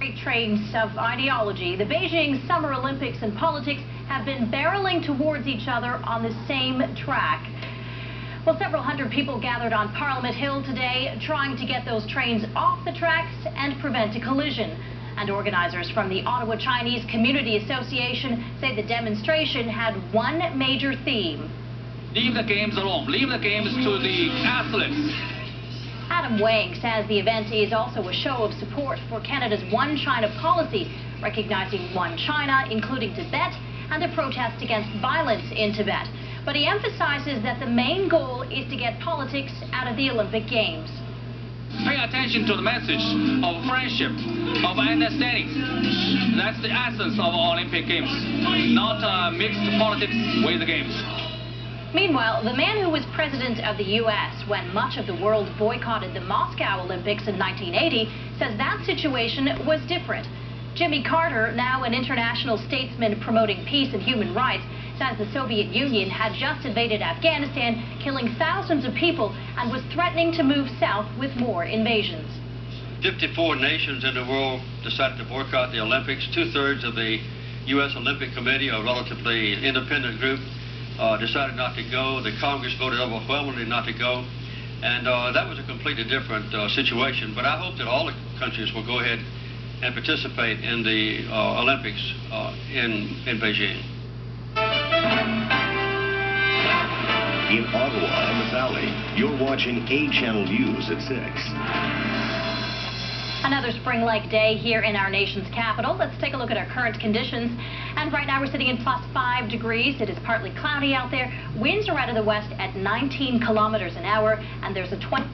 freight trains of ideology, the Beijing Summer Olympics and politics have been barreling towards each other on the same track. Well, several hundred people gathered on Parliament Hill today trying to get those trains off the tracks and prevent a collision. And organizers from the Ottawa Chinese Community Association say the demonstration had one major theme. Leave the games alone. Leave the games to the athletes. Adam Wang says the event is also a show of support for Canada's One China policy, recognizing One China, including Tibet, and a protest against violence in Tibet. But he emphasizes that the main goal is to get politics out of the Olympic Games. Pay attention to the message of friendship, of understanding. That's the essence of Olympic Games, not mixed politics with the games. Meanwhile, the man who was president of the U.S. when much of the world boycotted the Moscow Olympics in 1980 says that situation was different. Jimmy Carter, now an international statesman promoting peace and human rights, says the Soviet Union had just invaded Afghanistan, killing thousands of people, and was threatening to move south with more invasions. 54 nations in the world decided to boycott the Olympics. Two-thirds of the U.S. Olympic Committee, a relatively independent group, decided not to go. The Congress voted overwhelmingly not to go. And that was a completely different situation. But I hope that all the countries will go ahead and participate in the Olympics in Beijing. In Ottawa and the Valley, you're watching A Channel News at 6. Another spring-like day here in our nation's capital. Let's take a look at our current conditions. And right now we're sitting in +5 degrees. It is partly cloudy out there. Winds are out of the west at 19 kilometers an hour, and there's a 20